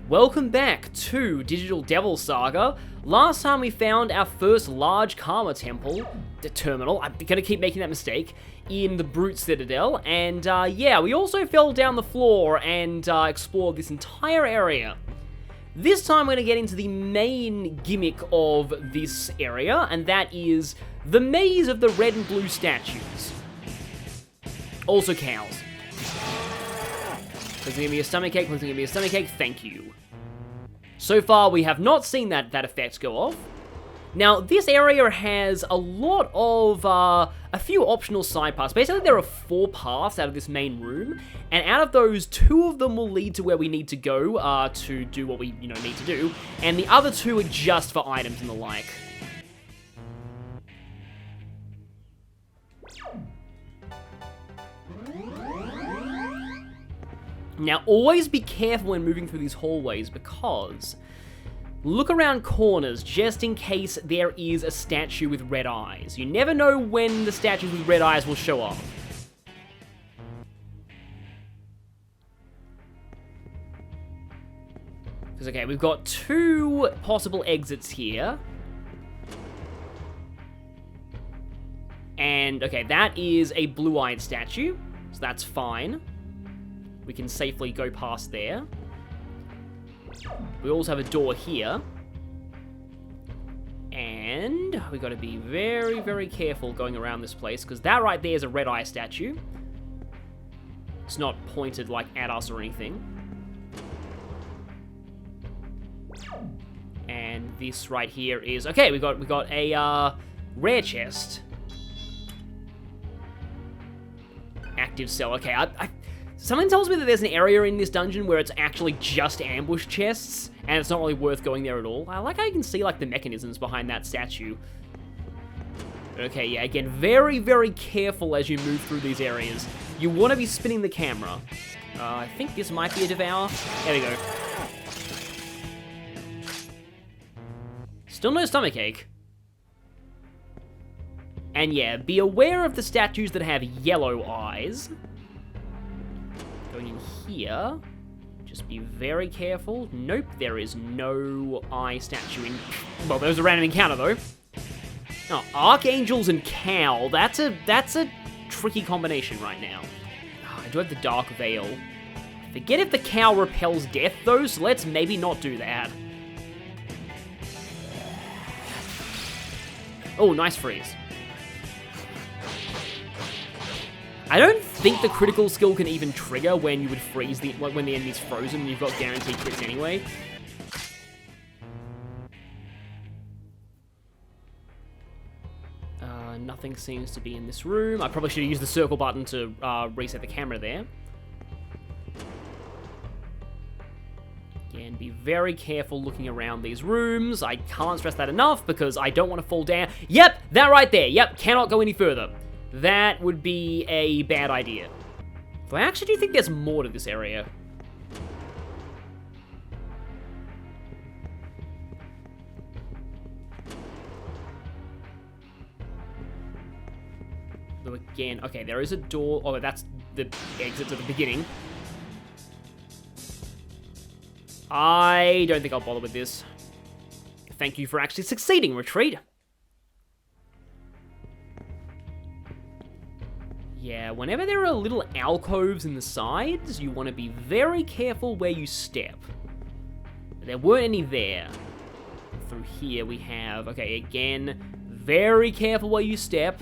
Welcome back to Digital Devil Saga. Last time we found our first large Karma temple, the terminal, I'm gonna keep making that mistake, in the Brute Citadel, and yeah, we also fell down the floor and explored this entire area. This time we're gonna get into the main gimmick of this area, and that is the maze of the red and blue statues. Also cows. Please give me a stomachache, please give me a stomachache, thank you. So far, we have not seen that effect go off. Now, this area has a lot of, a few optional side paths. Basically, there are 4 paths out of this main room, and out of those, 2 of them will lead to where we need to go, to do what we, need to do, and the other 2 are just for items and the like. Now, always be careful when moving through these hallways because look around corners just in case there is a statue with red eyes. You never know when the statues with red eyes will show up. Because, okay, we've got 2 possible exits here. And, okay, that is a blue-eyed statue, so that's fine. We can safely go past there. We also have a door here. And we got to be very, very careful going around this place, because that right there is a red eye statue. It's not pointed like at us or anything. And this right here is okay. We got a rare chest. Active cell. Okay, something tells me that there's an area in this dungeon where it's actually just ambush chests, and it's not really worth going there at all. I like how you can see, like, the mechanisms behind that statue. Okay, yeah, again, very, very careful as you move through these areas. You want to be spinning the camera. I think this might be a devour. There we go. Still no stomachache. And yeah, be aware of the statues that have yellow eyes. Going in here, just be very careful. Nope, there is no eye statue in... Well, there's a random encounter, though. Oh, archangels and cow. That's a tricky combination right now. Oh, I do have the dark veil. Forget if the cow repels death, though, so let's maybe not do that. Oh, nice freeze. I don't think the critical skill can even trigger when you would freeze when the enemy's frozen and you've got guaranteed crits anyway. Nothing seems to be in this room. I probably should have used the circle button to reset the camera there. Again, be very careful looking around these rooms. I can't stress that enough because I don't want to fall down. Yep, that right there. Yep, cannot go any further. That would be a bad idea. But I actually do think there's more to this area. Though again, okay, there is a door. Oh, that's the exit to the beginning. I don't think I'll bother with this. Thank you for actually succeeding, retreat. Yeah, whenever there are little alcoves in the sides, you want to be very careful where you step. There weren't any there. Through here we have, okay, again, very careful where you step.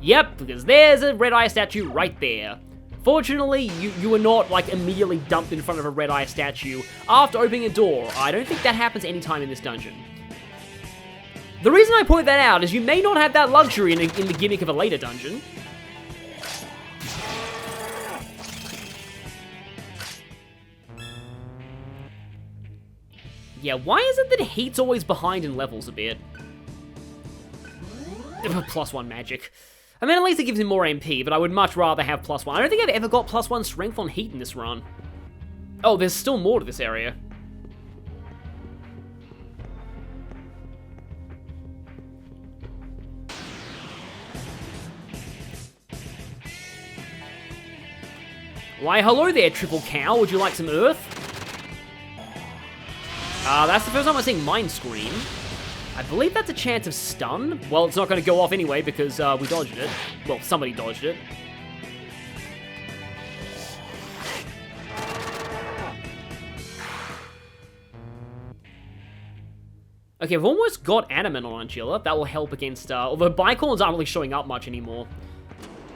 Yep, because there's a red eye statue right there. Fortunately, you were not, like, immediately dumped in front of a red eye statue after opening a door. I don't think that happens anytime in this dungeon. The reason I point that out is you may not have that luxury in the gimmick of a later dungeon. Yeah, why is it that heat's always behind in levels a bit? +1 magic. I mean, at least it gives him more MP, but I would much rather have +1. I don't think I've ever got +1 strength on heat in this run. Oh, there's still more to this area. Why, hello there, Triple Cow. Would you like some earth? That's the first time I'm seeing Mind Scream. I believe that's a chance of stun. Well, it's not going to go off anyway because we dodged it. Well, somebody dodged it. Okay, we've almost got Animate on Angela. That will help against, although Bicorns aren't really showing up much anymore.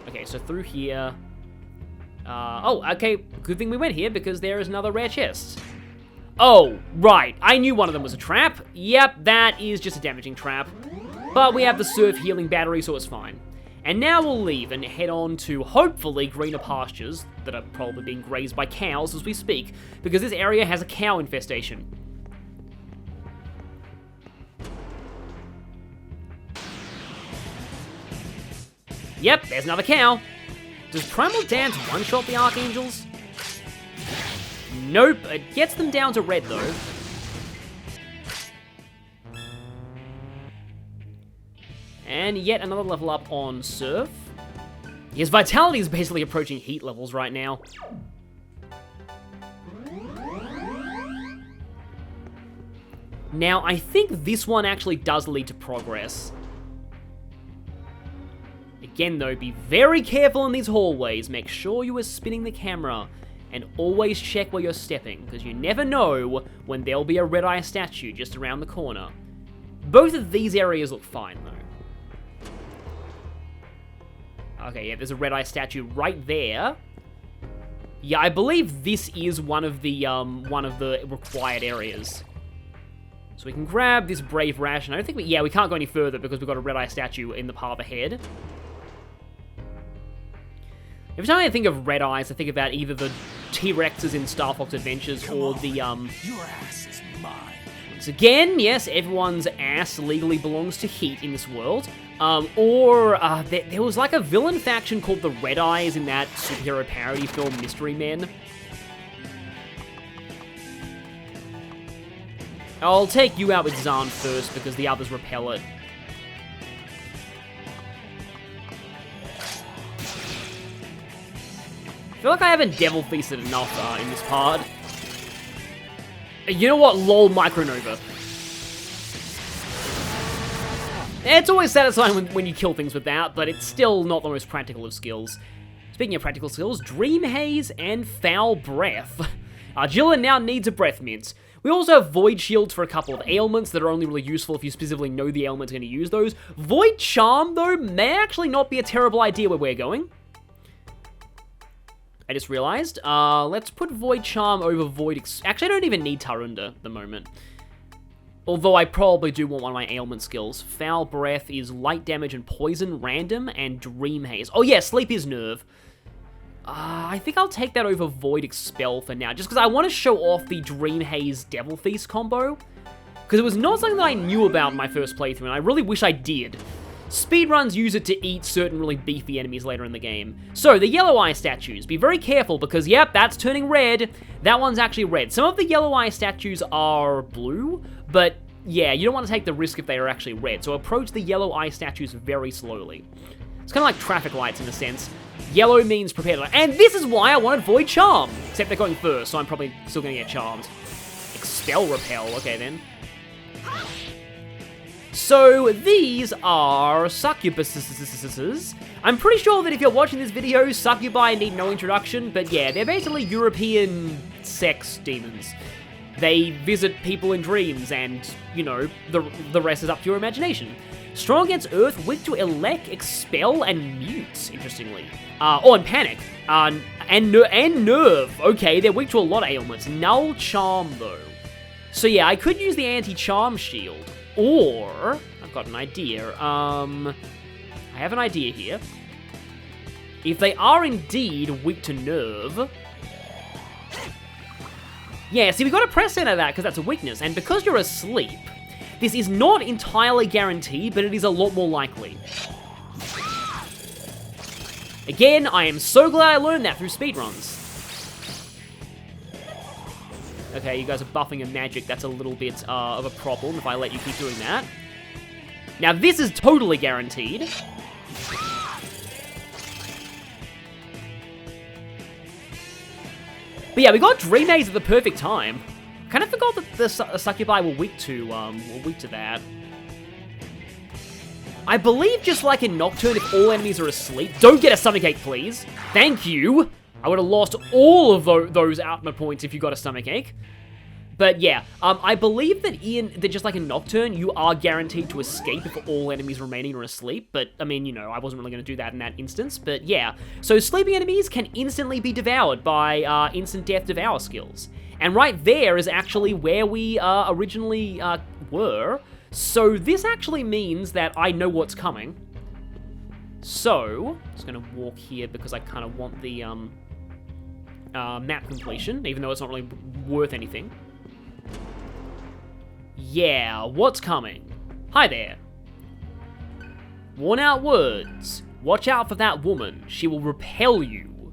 Okay, so through here. Oh, okay, good thing we went here because there is another rare chest. Oh, right, I knew one of them was a trap. Yep, that is just a damaging trap. But we have the Surf Healing Battery, so it's fine. And now we'll leave and head on to, hopefully, greener pastures that are probably being grazed by cows as we speak, because this area has a cow infestation. Yep, there's another cow. Does Primal Dance one-shot the Archangels? Nope, it gets them down to red, though. And yet another level up on Surf. His Vitality is basically approaching Heat levels right now. Now, I think this one actually does lead to progress. Again, though, be very careful in these hallways. Make sure you are spinning the camera. And always check where you're stepping, because you never know when there'll be a Red Eye statue just around the corner. Both of these areas look fine, though. Okay, yeah, there's a Red Eye statue right there. Yeah, I believe this is one of the required areas. So we can grab this Brave Ration. I don't think we can't go any further because we've got a Red Eye statue in the path ahead. Every time I think of Red Eyes, I think about either the T-Rexes in Star Fox Adventures or the, Your ass is mine. Once again, yes, everyone's ass legally belongs to Heat in this world. There was like a villain faction called the Red Eyes in that superhero parody film Mystery Men. I'll take you out with Zahn first because the others repel it. I feel like I haven't Devil Feasted enough in this part. You know what? LOL Micronova. It's always satisfying when you kill things with that, but it's still not the most practical of skills. Speaking of practical skills, Dream Haze and Foul Breath. Argilla now needs a Breath Mint. We also have Void Shields for a couple of ailments that are only really useful if you specifically know the ailment's going to use those. Void Charm, though, may actually not be a terrible idea where we're going. I just realized. Let's put Void Charm over Void... Actually, I don't even need Tarunda at the moment. Although I probably do want one of my ailment skills. Foul Breath is light damage and poison, random, and Dream Haze. Oh yeah, Sleep is Nerve. I think I'll take that over Void Expel for now, just because I want to show off the Dream Haze Devil Feast combo. Because it was not something that I knew about in my first playthrough, and I really wish I did. Speedruns use it to eat certain really beefy enemies later in the game. So, the Yellow Eye statues. Be very careful, because, yep, that's turning red. That one's actually red. Some of the Yellow Eye statues are blue, but, yeah, you don't want to take the risk if they are actually red. So, approach the Yellow Eye statues very slowly. It's kind of like traffic lights in a sense. Yellow means prepare to... And this is why I wanted Void Charm! Except they're going first, so I'm probably still going to get charmed. Expel Repel. Okay, then. So, these are succubuses. I'm pretty sure that if you're watching this video, succubi need no introduction, but yeah, they're basically European sex demons. They visit people in dreams, and, you know, the rest is up to your imagination. Strong against Earth, weak to Elect, Expel, and Mute, interestingly. And Panic. And Nerve. Okay, they're weak to a lot of ailments. Null Charm, though. So yeah, I could use the Anti-Charm Shield. Or, I've got an idea. I have an idea here. If they are indeed weak to Nerve... Yeah, see, we got to press center that because that's a weakness. And because you're asleep, this is not entirely guaranteed, but it is a lot more likely. Again, I am so glad I learned that through speedruns. Okay, you guys are buffing a magic. That's a little bit of a problem if I let you keep doing that. Now, this is totally guaranteed. But yeah, we got Dream Haze at the perfect time. Kind of forgot that the succubi were weak to that. I believe just like in Nocturne, if all enemies are asleep... Don't get a stomachache, please. Thank you. I would have lost all of those Atma points if you got a stomachache. But yeah, I believe that just like in Nocturne, you are guaranteed to escape if all enemies remaining are asleep. But, I mean, you know, I wasn't really going to do that in that instance. But yeah, so sleeping enemies can instantly be devoured by instant death devour skills. And right there is actually where we originally were. So this actually means that I know what's coming. So, I'm just going to walk here because I kind of want the map completion, even though it's not really worth anything. Yeah, what's coming? Hi there. Worn out words. Watch out for that woman. She will repel you.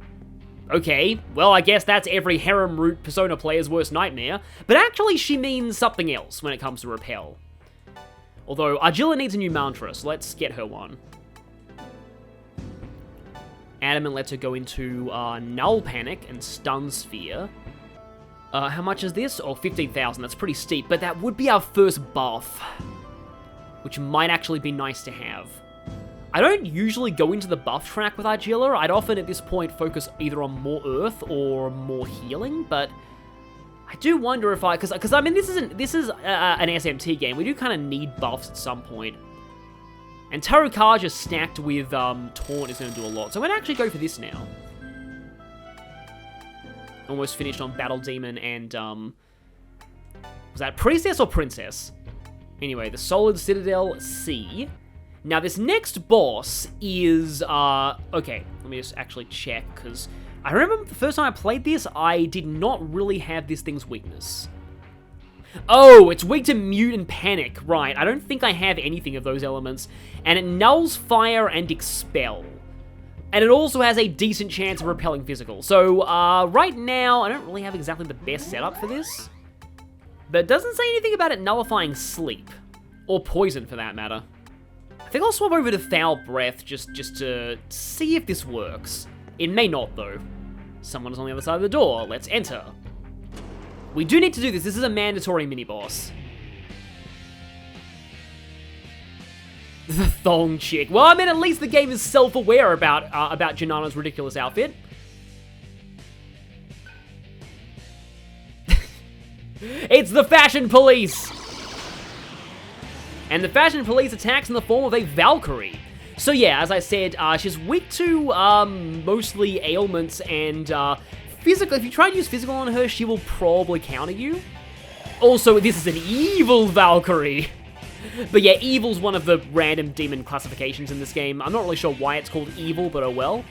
Okay, well, I guess that's every harem root Persona player's worst nightmare, but actually she means something else when it comes to repel. Although, Argilla needs a new mantra, so let's get her one. Adamant lets her go into Null Panic and Stun Sphere. How much is this? Oh, 15,000. That's pretty steep, but that would be our first buff, which might actually be nice to have. I don't usually go into the buff track with Argilla. I'd often at this point focus either on more Earth or more healing, but I do wonder if because I mean this is an SMT game. We do kind of need buffs at some point. And Tarukaja stacked with Taunt is going to do a lot, so I'm going to actually go for this now. Almost finished on Battle Demon and, was that Priestess or Princess? Anyway, the Solid Citadel C. Now, this next boss is, okay, let me just actually check, because I remember the first time I played this, I did not really have this thing's weakness. Oh, it's weak to Mute and Panic, right. I don't think I have anything of those elements, and it nulls Fire and Expel. And it also has a decent chance of repelling physical. So, right now, I don't really have exactly the best setup for this. But it doesn't say anything about it nullifying sleep. Or poison, for that matter. I think I'll swap over to Foul Breath just to see if this works. It may not, though. Someone is on the other side of the door. Let's enter. We do need to do this. This is a mandatory mini-boss. The thong chick. Well, I mean, at least the game is self-aware about Janana's ridiculous outfit. It's the Fashion Police! And the Fashion Police attacks in the form of a Valkyrie. So yeah, as I said, she's weak to mostly ailments and physical. If you try and use physical on her, she will probably counter you. Also, this is an evil Valkyrie. But yeah, evil's one of the random demon classifications in this game. I'm not really sure why it's called evil, but oh well.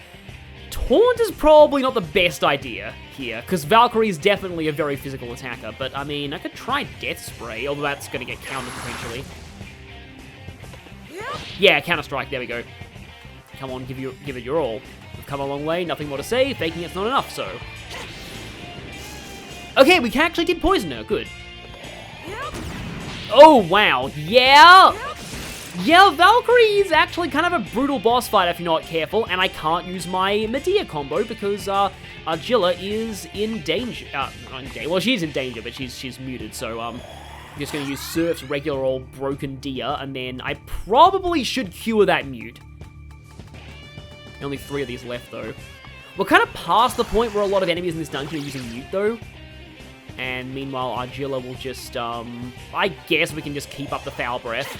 Taunt is probably not the best idea here, because Valkyrie is definitely a very physical attacker. But I mean, I could try Death Spray, although that's going to get countered potentially. Yeah, Counter-Strike, there we go. Come on, give it your all. We've come a long way, nothing more to say, faking it's not enough, so. Okay, we actually did poison her, good. Oh, wow, yeah! Yeah, Valkyrie is actually kind of a brutal boss fight if you're not careful, and I can't use my Medea combo because Argilla is in danger. Well, she's in danger, but she's muted, so I'm just going to use Surf's regular old broken Dia, and then I probably should cure that mute. Only 3 of these left, though. We're kind of past the point where a lot of enemies in this dungeon are using mute, though. And meanwhile, Argilla will just, I guess we can just keep up the Foul Breath.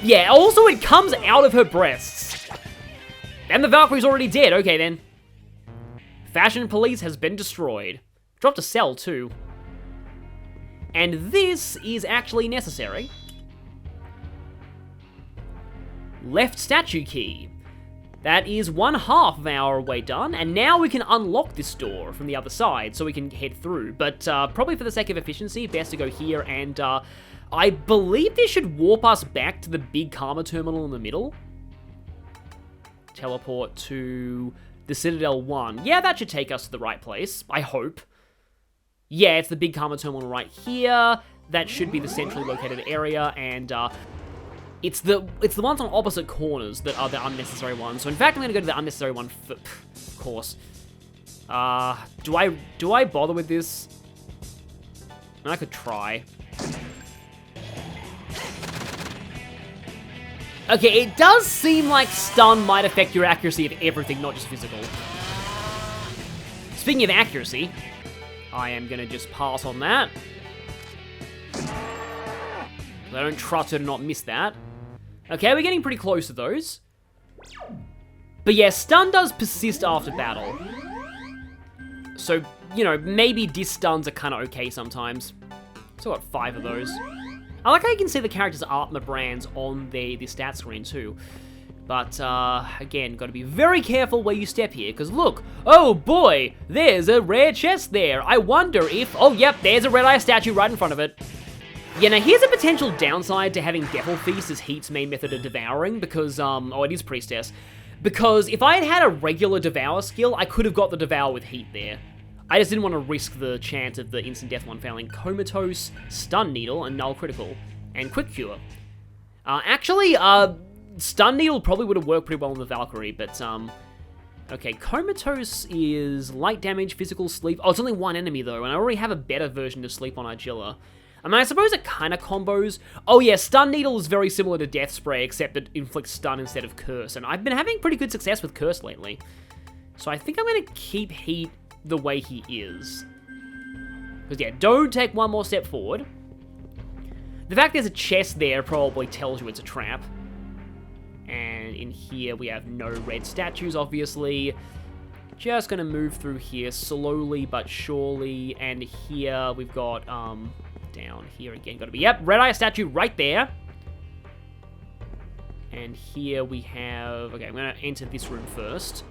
Yeah, also it comes out of her breasts. And the Valkyrie's already dead. Okay, then. Fashion Police has been destroyed. Dropped a cell, too. And this is actually necessary. Left statue key. That is 1/2 of our way done, and now we can unlock this door from the other side, so we can head through. But probably for the sake of efficiency, best to go here, and I believe this should warp us back to the big Karma terminal in the middle. Teleport to the Citadel 1. Yeah, that should take us to the right place, I hope. Yeah, it's the big Karma terminal right here. That should be the centrally located area, and it's the ones on opposite corners that are the unnecessary ones. So in fact, I'm going to go to the unnecessary one for, of course. Do I bother with this? I could try. Okay, it does seem like stun might affect your accuracy of everything, not just physical. Speaking of accuracy, I am going to just pass on that. I don't trust her to not miss that. Okay, we're getting pretty close to those. But yeah, stun does persist after battle. So, you know, maybe diss stuns are kind of okay sometimes. So got 5 of those. I like how you can see the characters' armor brands on the stat screen too. But, again, got to be very careful where you step here, because look, oh boy, there's a rare chest there. I wonder if, oh yep, there's a red eye statue right in front of it. Yeah, now here's a potential downside to having Devil Feast as Heat's main method of devouring, because, oh, it is Priestess. Because if I had had a regular Devour skill, I could have got the Devour with Heat there. I just didn't want to risk the chance of the instant death one failing Comatose, Stun Needle, and Null Critical, and Quick Cure. Actually, Stun Needle probably would have worked pretty well on the Valkyrie, but, okay, Comatose is light damage, physical sleep. Oh, it's only one enemy, though, and I already have a better version of Sleep on Argilla. I mean, I suppose it kind of combos. Oh yeah, Stun Needle is very similar to Death Spray, except it inflicts stun instead of Curse, and I've been having pretty good success with Curse lately. So I think I'm going to keep Heat the way he is. Because yeah, don't take one more step forward. The fact there's a chest there probably tells you it's a trap. And in here we have no red statues, obviously. Just going to move through here slowly but surely, and here we've got, down here again, gotta be, yep, red eye statue right there. And here we have, okay, I'm gonna enter this room first.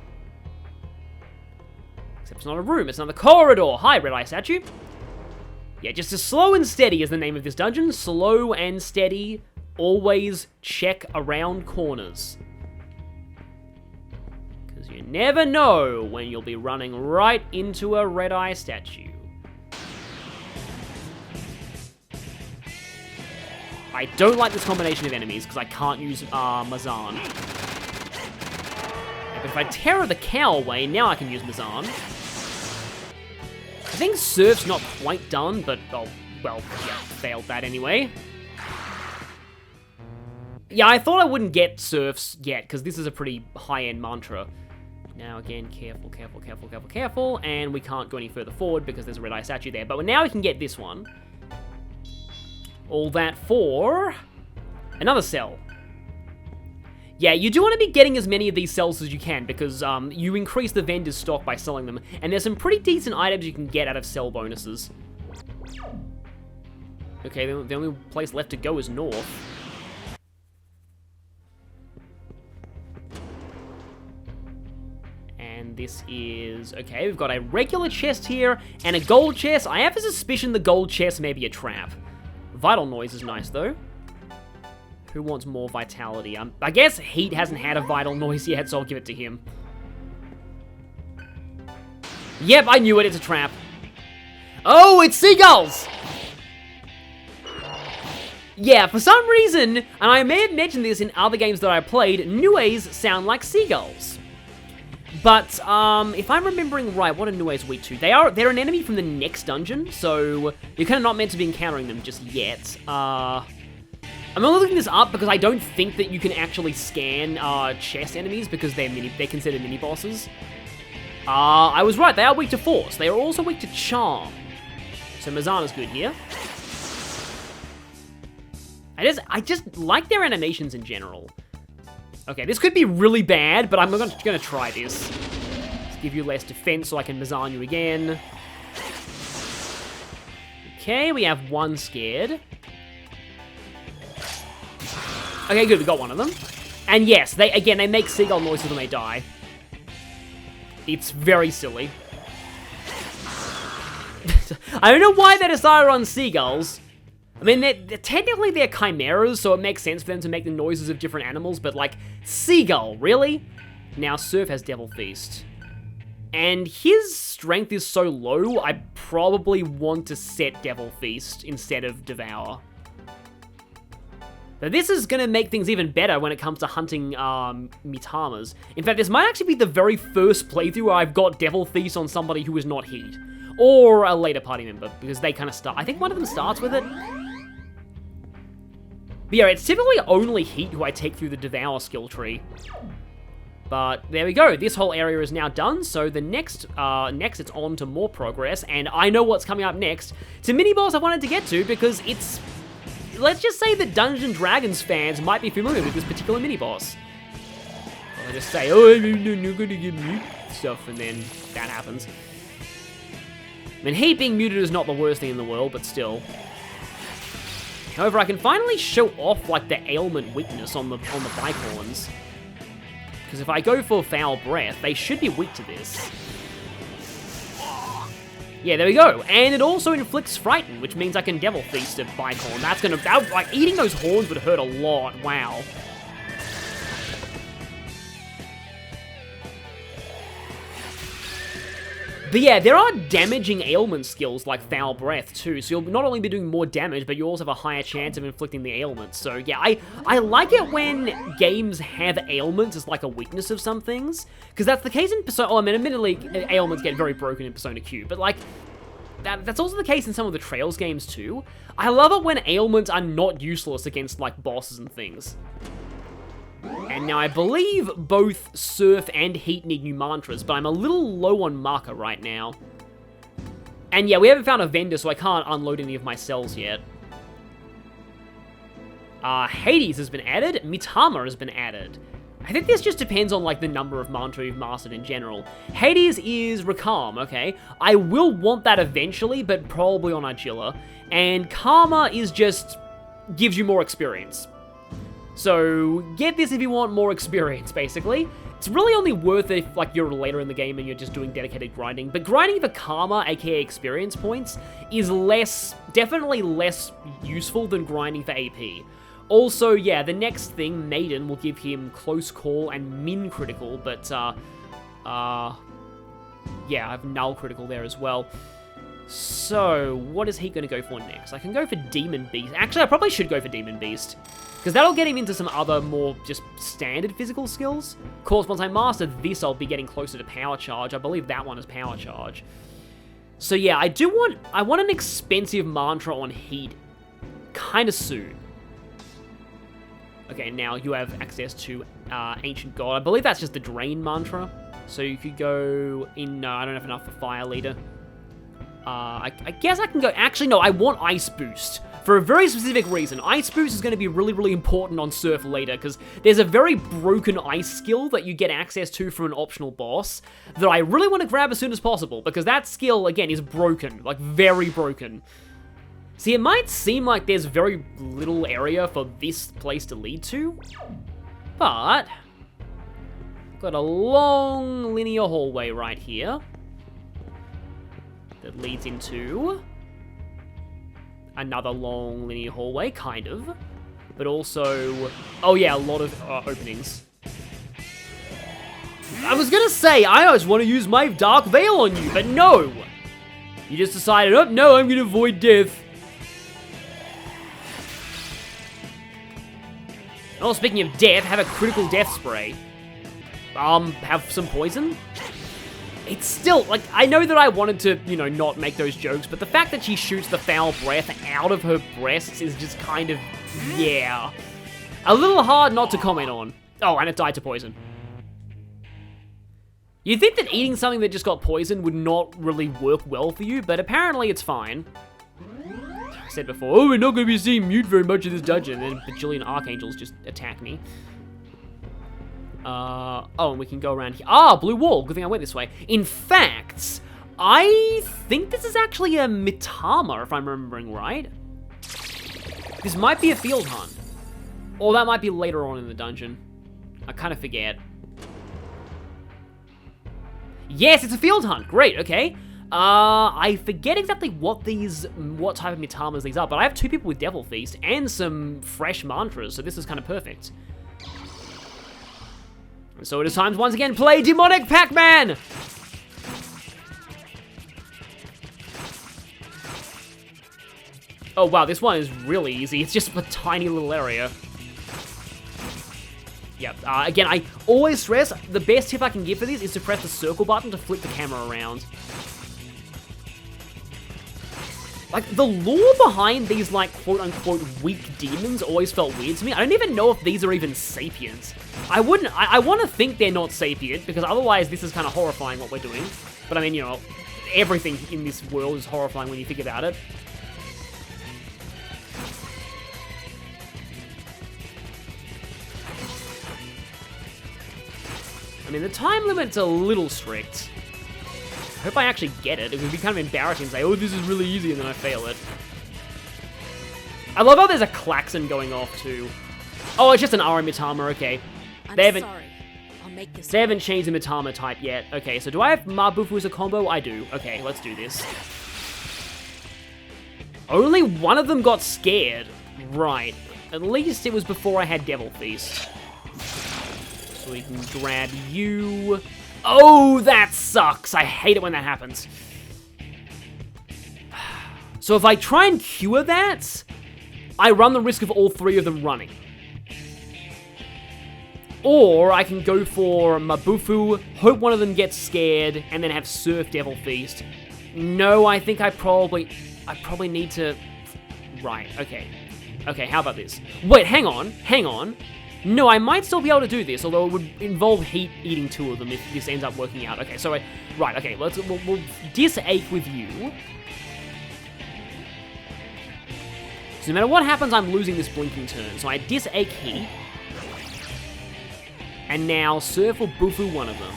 Except it's not a room, it's another corridor. Hi, red eye statue. Yeah, just as slow and steady is the name of this dungeon. Slow and steady, always check around corners. Because you never know when you'll be running right into a red eye statue. I don't like this combination of enemies, because I can't use Mazan. But if I Terror the Cow away, now I can use Mazan. I think Surf's not quite done, but, oh, well, yeah, failed that anyway. Yeah, I thought I wouldn't get Surfs yet, because this is a pretty high-end mantra. Now, again, careful, careful, careful, careful, careful, and we can't go any further forward because there's a red eye statue there. But now we can get this one. All that for another cell. Yeah, you do want to be getting as many of these cells as you can, because you increase the vendor's stock by selling them, and there's some pretty decent items you can get out of cell bonuses. Okay, the only place left to go is north. And this is, okay, we've got a regular chest here, and a gold chest. I have a suspicion the gold chest may be a trap. Vital Noise is nice, though. Who wants more vitality? I guess Heat hasn't had a Vital Noise yet, so I'll give it to him. Yep, I knew it. It's a trap. Oh, it's seagulls! Yeah, for some reason, and I may have mentioned this in other games that I played, Nues sound like seagulls. But, if I'm remembering right, what are Nues weak to? They're an enemy from the next dungeon, so you're kind of not meant to be encountering them just yet. I'm only looking this up because I don't think that you can actually scan, chest enemies because they're considered mini-bosses. I was right, they are weak to Force. They are also weak to Charm. So Mazana's good here. I just like their animations in general. Okay, this could be really bad, but I'm gonna try this. Let's give you less defense so I can Mazan you again. Okay, we have one scared. Okay, good, we got one of them. And yes, they make seagull noises when they die. It's very silly. I don't know why they decided on seagulls. I mean, technically they're chimeras, so it makes sense for them to make the noises of different animals, but like, seagull, really? Now, Surf has Devil Feast. And his strength is so low, I probably want to set Devil Feast instead of Devour. But this is going to make things even better when it comes to hunting Mitamas. In fact, this might actually be the very first playthrough where I've got Devil Feast on somebody who is not Heat. or a later party member, because they kind of start. I think one of them starts with it. But yeah, it's typically only Heat who I take through the Devour skill tree. But there we go. This whole area is now done. So the next it's on to more progress, and I know what's coming up next. It's a mini boss I wanted to get to because it's. Let's just say that Dungeons & Dragons fans might be familiar with this particular mini boss. I'll just say, oh, you're gonna get mute stuff, and then that happens. I mean, Heat being muted is not the worst thing in the world, but still. However, I can finally show off, like, the ailment weakness on the Bicorns. Because if I go for Foul Breath, they should be weak to this. Yeah, there we go. And it also inflicts Frighten, which means I can Devil Feast a Bicorn. That's gonna... like, eating those horns would hurt a lot. Wow. But yeah, there are damaging ailment skills like Foul Breath too, so you'll not only be doing more damage, but you also have a higher chance of inflicting the ailments. So yeah, I like it when games have ailments as like a weakness of some things, because that's the case in Persona. Oh, I mean, admittedly, ailments get very broken in Persona Q, but like, that's also the case in some of the Trails games too. I love it when ailments are not useless against like bosses and things. And now I believe both Surf and Heat need new mantras, but I'm a little low on Marker right now. And yeah, we haven't found a vendor, so I can't unload any of my cells yet. Hades has been added, Mitama has been added. I think this just depends on like the number of mantra you've mastered in general. Hades is Rakam, okay? I will want that eventually, but probably on Argilla. And Karma is just gives you more experience. So, get this if you want more experience, basically. It's really only worth it if, like, you're later in the game and you're just doing dedicated grinding. But grinding for Karma, aka experience points, is definitely less useful than grinding for AP. Also, yeah, the next thing, Maiden, will give him Close Call and Min Critical, but, yeah, I have Null Critical there as well. So, what is he going to go for next? I can go for Demon Beast. Actually, I probably should go for Demon Beast. Because that'll get him into some other more just standard physical skills. Of course, once I master this, I'll be getting closer to Power Charge. I believe that one is Power Charge. So yeah, I want an expensive mantra on Heat kind of soon. Okay, now you have access to Ancient God. I believe that's just the Drain mantra. So you could go in, I don't have enough for Fire Leader. I guess I can go, actually no, I want Ice Boost. For a very specific reason. Ice Boost is going to be really, really important on Surf later, because there's a very broken ice skill that you get access to from an optional boss that I really want to grab as soon as possible, because that skill, again, is broken. Like, very broken. See, it might seem like there's very little area for this place to lead to, but got a long linear hallway right here that leads into another long linear hallway, kind of, but also, oh yeah, a lot of openings. I was gonna say, I always want to use my Dark Veil on you, but no! You just decided, oh, no, I'm gonna avoid death. Oh, speaking of death, have a critical death spray. Have some poison? It's still, like, I know that I wanted to, you know, not make those jokes, but the fact that she shoots the Foul Breath out of her breasts is just kind of, yeah. A little hard not to comment on. Oh, and it died to poison. You'd think that eating something that just got poisoned would not really work well for you, but apparently it's fine. I said before, oh, we're not going to be seeing Mute very much in this dungeon, and then bajillion Archangels just attack me. Oh, and we can go around here. Ah, blue wall. Good thing I went this way. In fact, I think this is actually a Mitama, if I'm remembering right. This might be a field hunt. Or that might be later on in the dungeon. I kind of forget. Yes, it's a field hunt. Great, okay. I forget exactly what type of Mitamas these are, but I have 2 people with Devil Feast and some fresh mantras, so this is kind of perfect. So it is time to once again play Demonic Pac-Man! Oh wow, this one is really easy. It's just a tiny little area. Yep, again, I always stress, the best tip I can give for this is to press the circle button to flip the camera around. Like, the lore behind these, like, quote-unquote weak demons always felt weird to me. I don't even know if these are even sapients. I want to think they're not sapient, because otherwise this is kind of horrifying what we're doing. But I mean, you know, everything in this world is horrifying when you think about it. I mean, the time limit's a little strict. I hope I actually get it. It would be kind of embarrassing to say, oh, this is really easy, and then I fail it. I love how there's a klaxon going off, too. Oh, it's just an Ara Mitama, okay. They haven't changed the Mitama type yet. Okay, so do I have Mabufu as a combo? I do. Okay, let's do this. Only one of them got scared. Right. At least it was before I had Devil Feast. So we can grab you. Oh, that sucks. I hate it when that happens. So if I try and cure that, I run the risk of all three of them running. Or I can go for Mabufu, hope one of them gets scared, and then have Surf Devil Feast. No, I think I probably need to... Right, okay. Okay, how about this? Wait, hang on. No, I might still be able to do this, although it would involve heat eating two of them if this ends up working out. Okay, so right, okay, we'll disache with you. So no matter what happens, I'm losing this blinking turn. So I disache heat. And now Surf will Bufu one of them.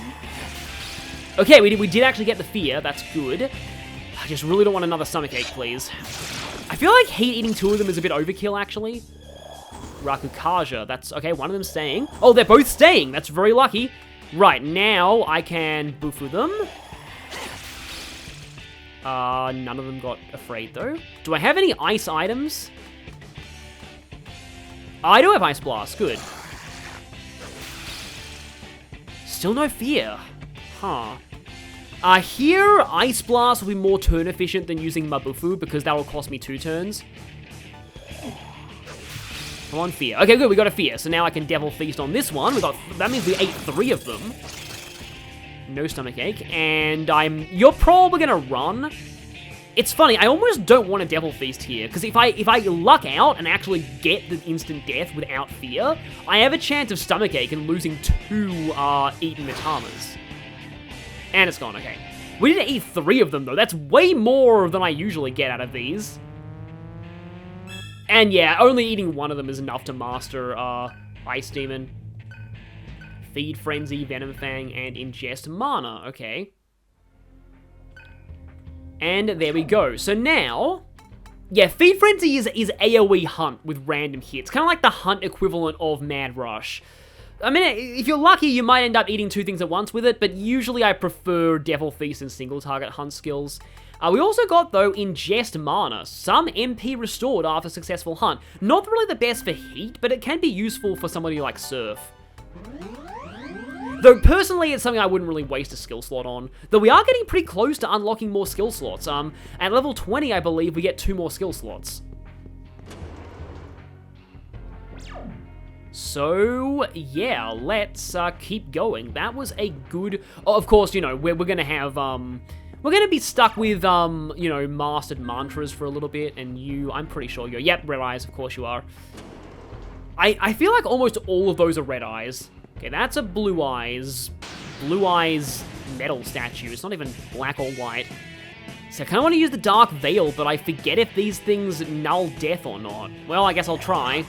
Okay, we did actually get the fear. That's good. I just really don't want another stomachache, please. I feel like heat eating two of them is a bit overkill, actually. Rakukaja, that's... Okay, one of them staying. Oh, they're both staying. That's very lucky. Right, now I can Bufu them. None of them got afraid, though. Do I have any ice items? I do have Ice Blast. Good. Still no fear. Huh. Here, Ice Blast will be more turn efficient than using Mabufu, because that will cost me 2 turns. Come on, fear. Okay, good, we got a fear. So now I can Devil Feast on this one. That means we ate 3 of them. No stomachache. And you're probably gonna run. It's funny, I almost don't want a Devil Feast here, because if I luck out and actually get the instant death without fear, I have a chance of stomachache and losing 2 eaten Mitamas. And it's gone, okay. We didn't eat 3 of them, though. That's way more than I usually get out of these. And yeah, only eating 1 of them is enough to master Ice Demon. Feed Frenzy, Venom Fang, and Ingest Mana, okay. And there we go. So now, yeah, Feed Frenzy is AoE Hunt with random hits. Kind of like the Hunt equivalent of Mad Rush. I mean, if you're lucky, you might end up eating 2 things at once with it, but usually I prefer Devil Feast and single target hunt skills. We also got, though, Ingest Mana, some MP restored after successful hunt. Not really the best for heat, but it can be useful for somebody like Surf. Though, personally, it's something I wouldn't really waste a skill slot on. Though we are getting pretty close to unlocking more skill slots. At level 20, I believe, we get 2 more skill slots. So, yeah, let's keep going. That was a good... Oh, of course, you know, we're gonna have, we're gonna be stuck with, you know, mastered mantras for a little bit, and I'm pretty sure you're... Yep, red eyes, of course you are. I feel like almost all of those are red eyes. Okay, that's a blue eyes metal statue. It's not even black or white. So I kind of want to use the Dark Veil, but I forget if these things null death or not. Well, I guess I'll try.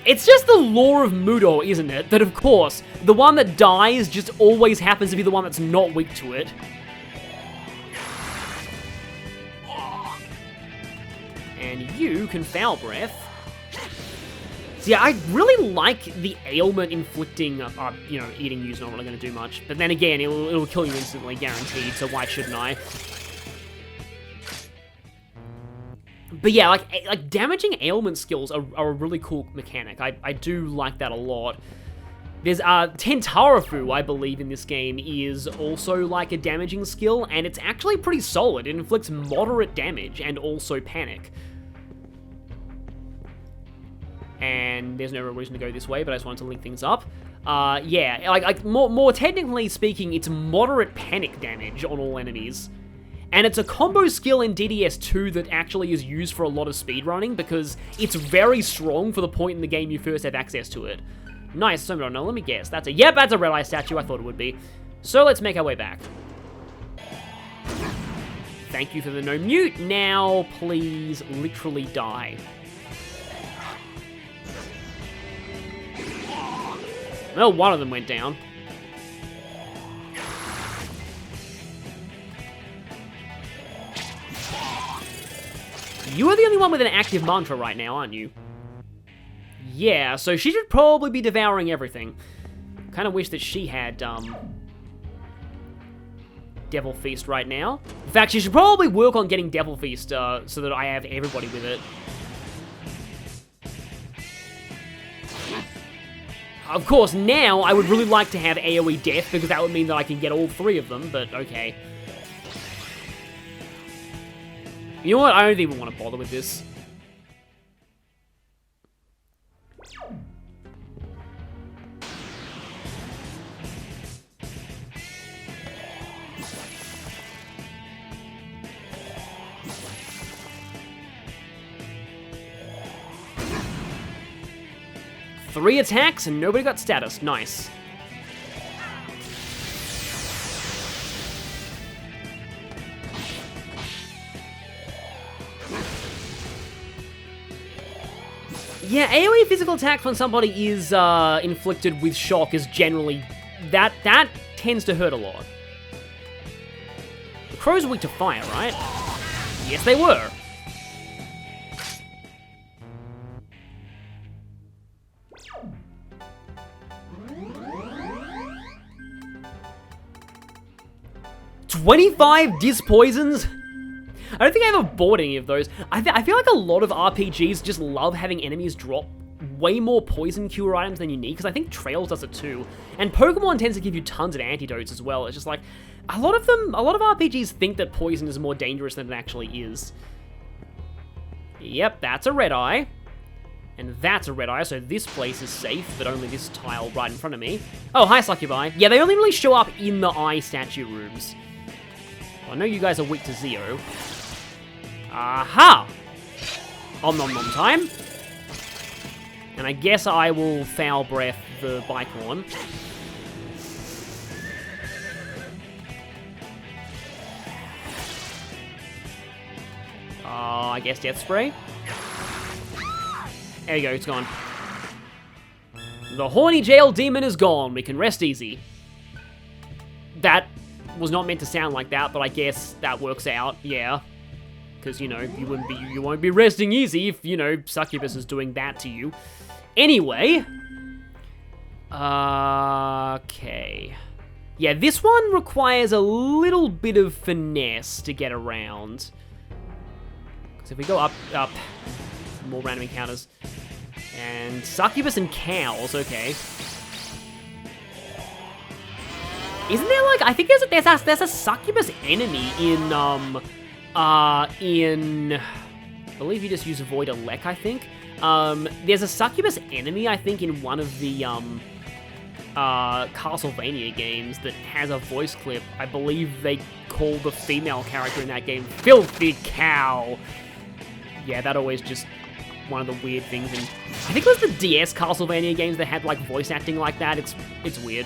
It's just the lore of Mudo, isn't it? That, of course, the one that dies just always happens to be the one that's not weak to it. And you can Foul Breath. So yeah, I really like the ailment inflicting, you know, eating you's not really going to do much. But then again, it'll kill you instantly, guaranteed, so why shouldn't I? But yeah, like damaging ailment skills are a really cool mechanic. I do like that a lot. There's, Tentarafu, I believe, in this game is also like a damaging skill, and it's actually pretty solid. It inflicts moderate damage and also panic. And there's no real reason to go this way, but I just wanted to link things up. Yeah, like more technically speaking, it's moderate panic damage on all enemies. And it's a combo skill in DDS2 that actually is used for a lot of speedrunning because it's very strong for the point in the game you first have access to it. Nice, so no, let me guess. Yep, that's a red eye statue, I thought it would be. So let's make our way back. Thank you for the no mute. Now, please literally die. Well, one of them went down. You are the only one with an active mantra right now, aren't you? Yeah, so she should probably be devouring everything. Kind of wish that she had, Devil Feast right now. In fact, she should probably work on getting Devil Feast, so that I have everybody with it. Of course, now I would really like to have AoE Death, because that would mean that I can get all three of them, but okay. You know what? I don't even want to bother with this. Three attacks and nobody got status. Nice. Yeah, AoE physical attacks when somebody is inflicted with shock is generally... That tends to hurt a lot. The crows are weak to fire, right? Yes, they were. "25 Dis Poisons?" I don't think I ever bought any of those. I feel like a lot of RPGs just love having enemies drop way more poison cure items than you need, because I think Trails does it too. And Pokemon tends to give you tons of antidotes as well. It's just like, a lot of RPGs think that poison is more dangerous than it actually is. Yep, that's a red eye. And that's a red eye, so this place is safe, but only this tile right in front of me. Oh, hi, Succubi. Yeah, they only really show up in the eye statue rooms. Well, I know you guys are weak to Zeo. Aha! Om nom nom time. And I guess I will foul breath the Bicorn. I guess Death Spray. There you go, it's gone. The horny jail demon is gone. We can rest easy. That was not meant to sound like that, but I guess that works out, yeah. Because, you know, you won't be resting easy if, you know, Succubus is doing that to you. Anyway. Okay. Yeah, this one requires a little bit of finesse to get around. Because if we go up, more random encounters. And Succubus and cows, okay. Isn't there, like, I think there's a Succubus enemy in, I believe you just use Void Elec, I think. There's a Succubus enemy, I think, in one of the, Castlevania games that has a voice clip. I believe they call the female character in that game Filthy Cow. Yeah, that always just one of the weird things. And I think it was the DS Castlevania games that had, like, voice acting like that. It's weird.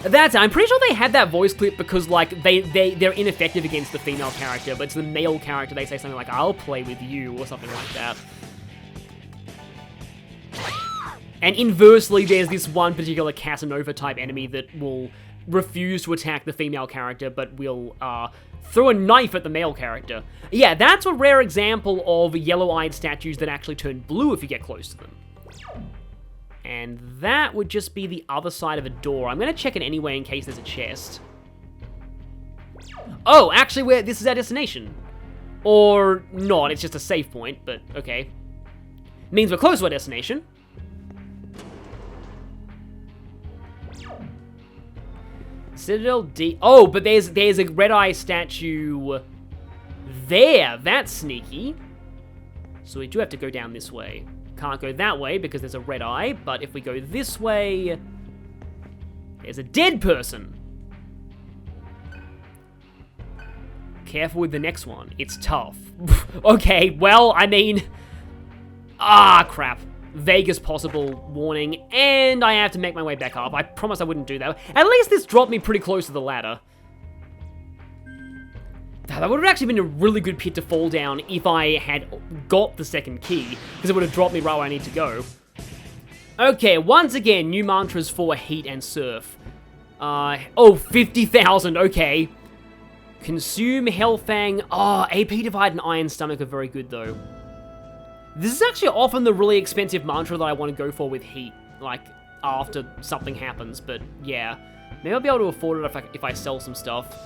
I'm pretty sure they had that voice clip because, like, they're ineffective against the female character, but it's the male character, they say something like, "I'll play with you," or something like that. And inversely, there's this one particular Casanova-type enemy that will refuse to attack the female character, but will, throw a knife at the male character. Yeah, that's a rare example of yellow-eyed statues that actually turn blue if you get close to them. And that would just be the other side of a door. I'm going to check it anyway in case there's a chest. Oh, actually, this is our destination. Or not, it's just a save point, but okay. Means we're close to our destination. Citadel D... Oh, but there's a red eye statue there. That's sneaky. So we do have to go down this way. Can't go that way because there's a red eye, but if we go this way, There's a dead person. Careful with the next one. It's tough. Okay, well, I mean... Ah, crap. Vaguest possible warning, and I have to make my way back up. I promised I wouldn't do that. At least this dropped me pretty close to the ladder. That would have actually been a really good pit to fall down if I had got the second key, because it would have dropped me right where I need to go. Okay, once again, new mantras for heat and surf. Oh, 50,000, okay. Consume, Hellfang. Oh, AP Divide and Iron Stomach are very good, though. This is actually often the really expensive mantra that I want to go for with heat, like, after something happens, but yeah. Maybe I'll be able to afford it if I sell some stuff.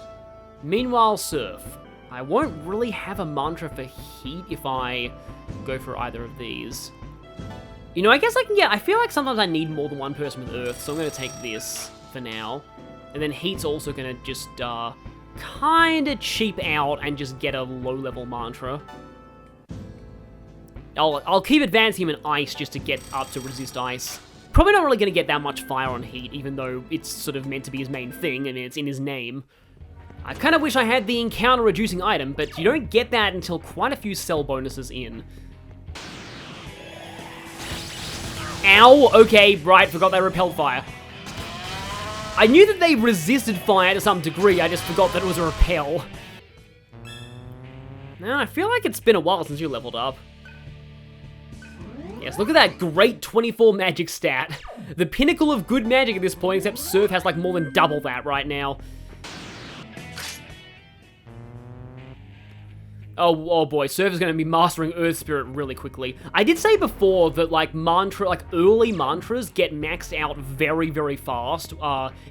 Meanwhile, surf. I won't really have a mantra for heat if I go for either of these. You know, I guess I can get... I feel like sometimes I need more than one person with earth, so I'm going to take this for now. And then heat's also going to just, kind of cheap out and just get a low-level mantra. I'll keep advancing him in ice just to get up to resist ice. Probably not really going to get that much fire on heat, even though it's sort of meant to be his main thing, and it's in his name. I kind of wish I had the encounter-reducing item, but you don't get that until quite a few cell bonuses in. Ow! Okay, right, forgot they repelled fire. I knew that they resisted fire to some degree, I just forgot that it was a repel. Now, I feel like it's been a while since you leveled up. Yes, look at that great 24 magic stat. The pinnacle of good magic at this point, except Surf has like more than double that right now. Oh boy, Surf is going to be mastering Earth Spirit really quickly. I did say before that like early mantras get maxed out very, very fast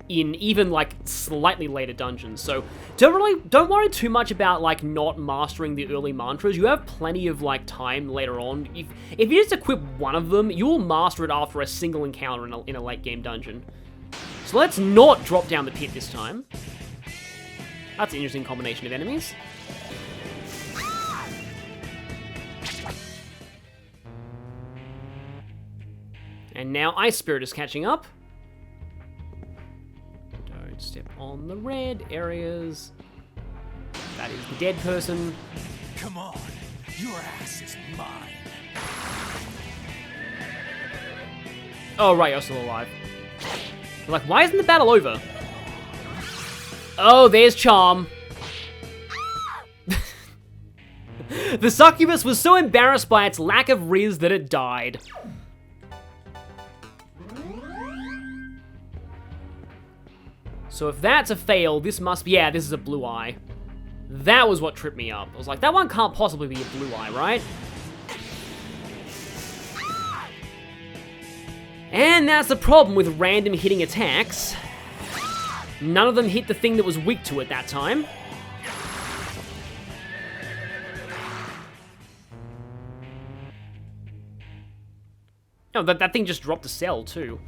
in even like slightly later dungeons. So don't worry too much about like not mastering the early mantras. You have plenty of like time later on. If you just equip one of them, you will master it after a single encounter in a late game dungeon. So let's not drop down the pit this time. That's an interesting combination of enemies. And now Ice Spirit is catching up. Don't step on the red areas. That is the dead person. Come on, your ass is mine. Oh, right, you're still alive. Like, why isn't the battle over? Oh, there's Charm. The succubus was so embarrassed by its lack of riz that it died. So if that's a fail, this must be... Yeah, this is a blue eye. That was what tripped me up. I was like, that one can't possibly be a blue eye, right? And that's the problem with random hitting attacks. None of them hit the thing that was weak to it that time. Oh, that thing just dropped a cell, too.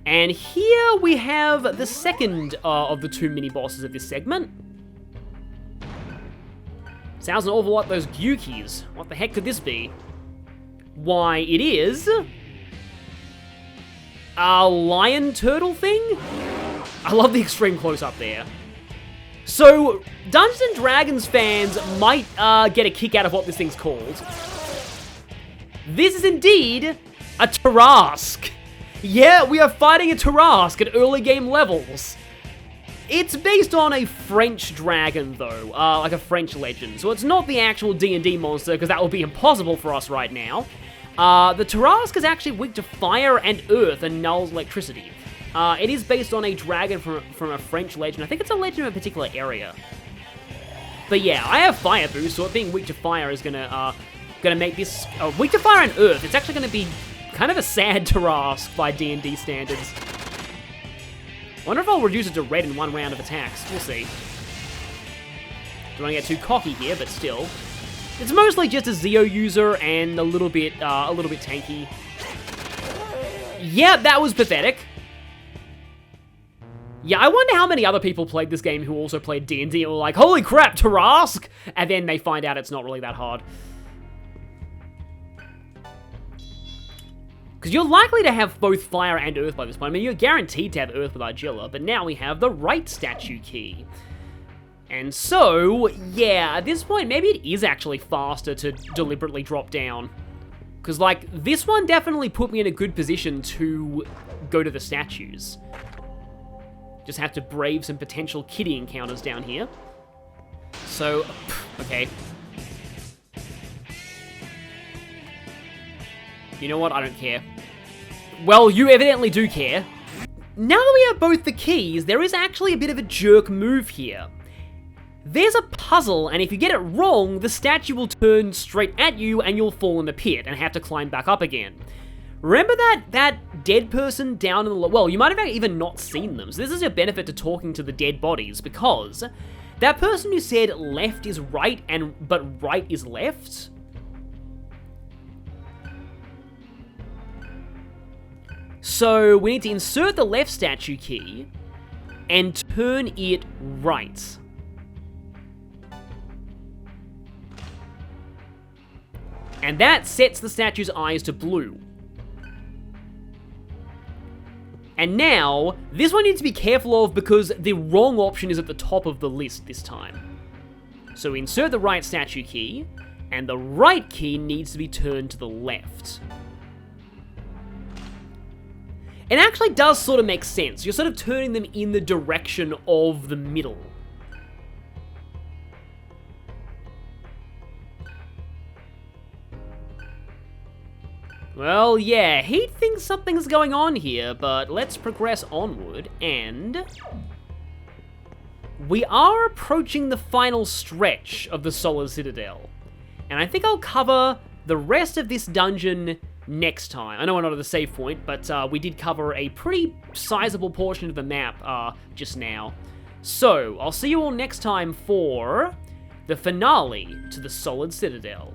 And here we have the second of the two mini-bosses of this segment. Sounds an awful lot like those Gyukis. What the heck could this be? Why, it is... a lion turtle thing? I love the extreme close-up there. So, Dungeons & Dragons fans might get a kick out of what this thing's called. This is indeed a Tarrasque. Yeah, we are fighting a Tarrasque at early game levels. It's based on a French dragon, though, like a French legend. So it's not the actual D&D monster, because that would be impossible for us right now. The Tarrasque is actually weak to fire and earth and nulls electricity. It is based on a dragon from a French legend. I think it's a legend of a particular area. But yeah, I have fire boost, so it being weak to fire is gonna make this weak to fire and earth. It's actually gonna be kind of a sad Tarrasque by D&D standards. I wonder if I'll reduce it to red in one round of attacks. We'll see. Don't want to get too cocky here, but still. It's mostly just a Zeo user and a little bit tanky. Yeah, that was pathetic. Yeah, I wonder how many other people played this game who also played D&D and were like, holy crap, Tarrasque! And then they find out it's not really that hard. Because you're likely to have both fire and earth by this point. I mean, you're guaranteed to have earth with Argilla, but now we have the right statue key. And so, yeah, at this point, maybe it is actually faster to deliberately drop down. Because, like, this one definitely put me in a good position to go to the statues. Just have to brave some potential kitty encounters down here. So, okay. You know what? I don't care. Well, you evidently do care. Now that we have both the keys, there is actually a bit of a jerk move here. There's a puzzle, and if you get it wrong, the statue will turn straight at you and you'll fall in the pit and have to climb back up again. Remember that dead person down in the... Well, you might have even not seen them, so this is a benefit to talking to the dead bodies, because that person who said left is right, but right is left... So we need to insert the left statue key and turn it right. And that sets the statue's eyes to blue. And now, this one you need to be careful of because the wrong option is at the top of the list this time. So we insert the right statue key, and the right key needs to be turned to the left. It actually does sort of make sense. You're sort of turning them in the direction of the middle. Well, yeah, he thinks something's going on here, but let's progress onward, and... we are approaching the final stretch of the Solid Citadel. And I think I'll cover the rest of this dungeon next time. I know we're not at the save point, but we did cover a pretty sizable portion of the map just now. So, I'll see you all next time for the finale to the Solid Citadel.